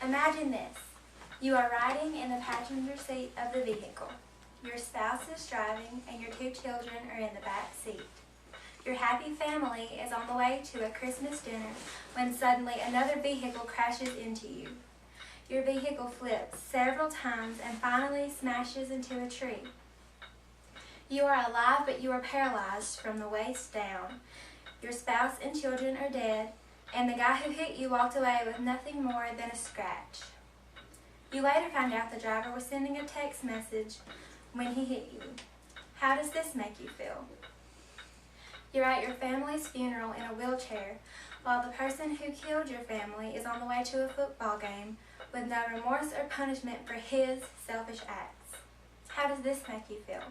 Imagine this. You are riding in the passenger seat of the vehicle. Your spouse is driving and your two children are in the back seat. Your happy family is on the way to a Christmas dinner when suddenly another vehicle crashes into you. Your vehicle flips several times and finally smashes into a tree. You are alive, but you are paralyzed from the waist down. Your spouse and children are dead, and the guy who hit you walked away with nothing more than a scratch. You later find out the driver was sending a text message when he hit you. How does this make you feel? You're at your family's funeral in a wheelchair, while the person who killed your family is on the way to a football game with no remorse or punishment for his selfish acts. How does this make you feel?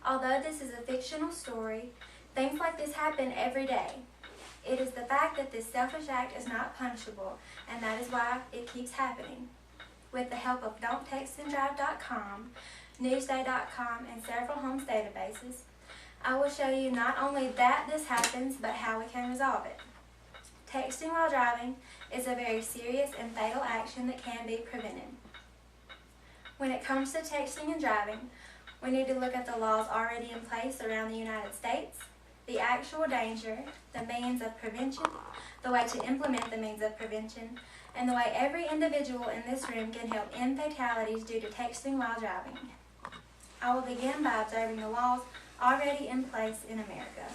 Although this is a fictional story, things like this happen every day. It is the fact that this selfish act is not punishable, and that is why it keeps happening. With the help of don'ttextanddrive.com, newsday.com, and several homes databases, I will show you not only that this happens, but how we can resolve it. Texting while driving is a very serious and fatal action that can be prevented. When it comes to texting and driving, we need to look at the laws already in place around the United States, the actual danger, the means of prevention, the way to implement the means of prevention, and the way every individual in this room can help end fatalities due to texting while driving. I will begin by observing the laws already in place in America.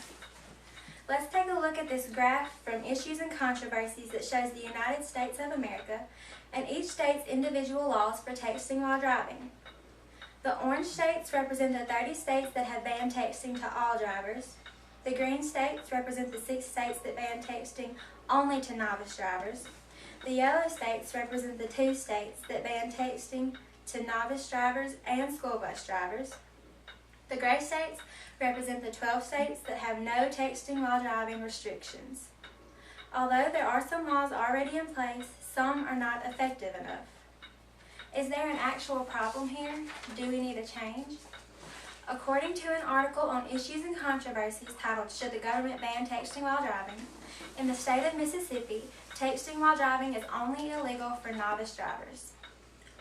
Let's take a look at this graph from Issues and Controversies that shows the United States of America and each state's individual laws for texting while driving. The orange states represent the 30 states that have banned texting to all drivers. The green states represent the 6 states that ban texting only to novice drivers. The yellow states represent the 2 states that ban texting to novice drivers and school bus drivers. The gray states represent the 12 states that have no texting while driving restrictions. Although there are some laws already in place, some are not effective enough. Is there an actual problem here? Do we need a change? According to an article on Issues and Controversies titled "Should the Government Ban Texting While Driving?", in the state of Mississippi, texting while driving is only illegal for novice drivers.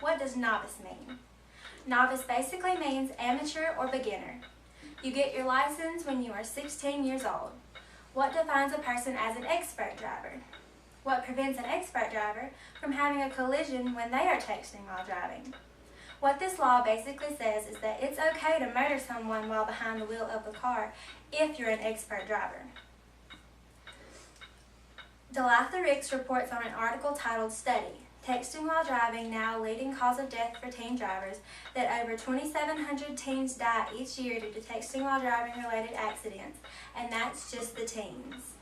What does novice mean? Novice basically means amateur or beginner. You get your license when you are 16 years old. What defines a person as an expert driver? What prevents an expert driver from having a collision when they are texting while driving? What this law basically says is that it's okay to murder someone while behind the wheel of the car if you're an expert driver. Delatha Ricks reports on an article titled "Study, Texting While Driving Now a Leading Cause of Death for Teen Drivers," that over 2,700 teens die each year due to texting while driving related accidents, and that's just the teens.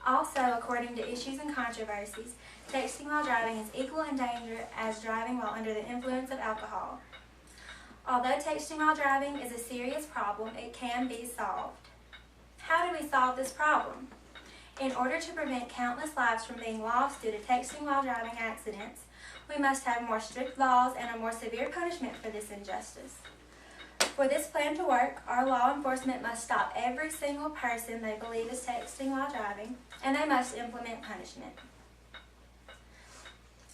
Also, according to Issues and Controversies, texting while driving is equal in danger as driving while under the influence of alcohol. Although texting while driving is a serious problem, it can be solved. How do we solve this problem? In order to prevent countless lives from being lost due to texting while driving accidents, we must have more strict laws and a more severe punishment for this injustice. For this plan to work, our law enforcement must stop every single person they believe is texting while driving, and they must implement punishment.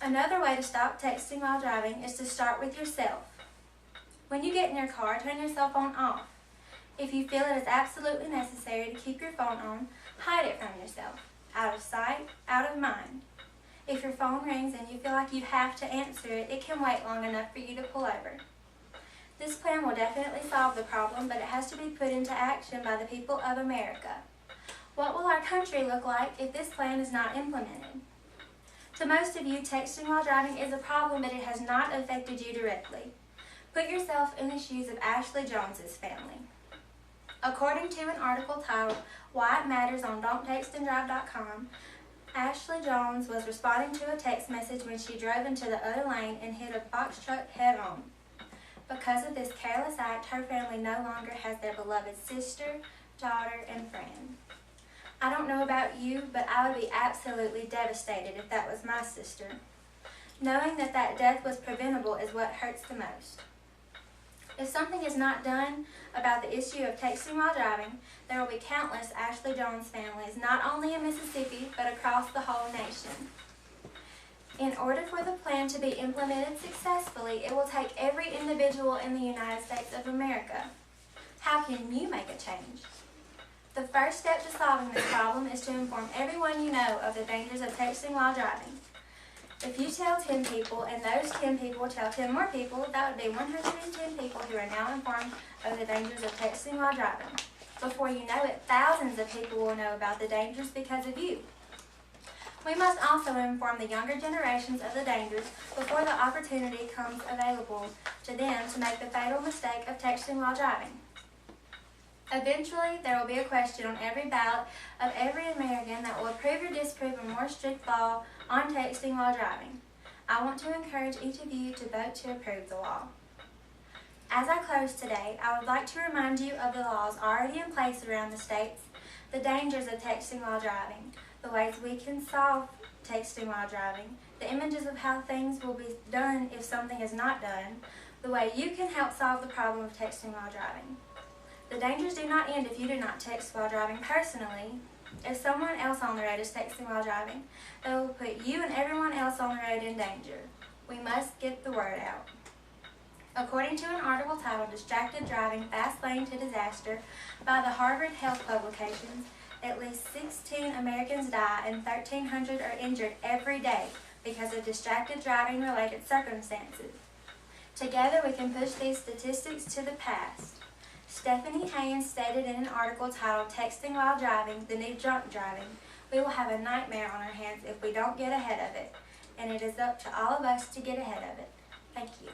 Another way to stop texting while driving is to start with yourself. When you get in your car, turn your cell phone off. If you feel it is absolutely necessary to keep your phone on, hide it from yourself. Out of sight, out of mind. If your phone rings and you feel like you have to answer it, it can wait long enough for you to pull over. This plan will definitely solve the problem, but it has to be put into action by the people of America. What will our country look like if this plan is not implemented? To most of you, texting while driving is a problem, but it has not affected you directly. Put yourself in the shoes of Ashley Jones's family. According to an article titled "Why It Matters" on don'ttextanddrive.com, Ashley Jones was responding to a text message when she drove into the other lane and hit a box truck head-on. Because of this careless act, her family no longer has their beloved sister, daughter, and friend. I don't know about you, but I would be absolutely devastated if that was my sister. Knowing that that death was preventable is what hurts the most. If something is not done about the issue of texting while driving, there will be countless Ashley Jones families, not only in Mississippi, but across the whole nation. In order for the plan to be implemented successfully, it will take every individual in the United States of America. How can you make a change? The first step to solving this problem is to inform everyone you know of the dangers of texting while driving. If you tell 10 people and those 10 people tell 10 more people, that would be 110 people who are now informed of the dangers of texting while driving. Before you know it, thousands of people will know about the dangers because of you. We must also inform the younger generations of the dangers before the opportunity comes available to them to make the fatal mistake of texting while driving. Eventually, there will be a question on every ballot of every American that will approve or disapprove a more strict law on texting while driving. I want to encourage each of you to vote to approve the law. As I close today, I would like to remind you of the laws already in place around the states, the dangers of texting while driving, the ways we can solve texting while driving, the images of how things will be done if something is not done, the way you can help solve the problem of texting while driving. The dangers do not end if you do not text while driving personally. If someone else on the road is texting while driving, they will put you and everyone else on the road in danger. We must get the word out. According to an article titled Distracted Driving, Fast Lane to Disaster by the Harvard Health Publications, at least 16 Americans die and 1,300 are injured every day because of distracted driving-related circumstances. Together we can push these statistics to the past. Stephanie Haynes stated in an article titled Texting While Driving, the New Drunk Driving, we will have a nightmare on our hands if we don't get ahead of it, and it is up to all of us to get ahead of it. Thank you.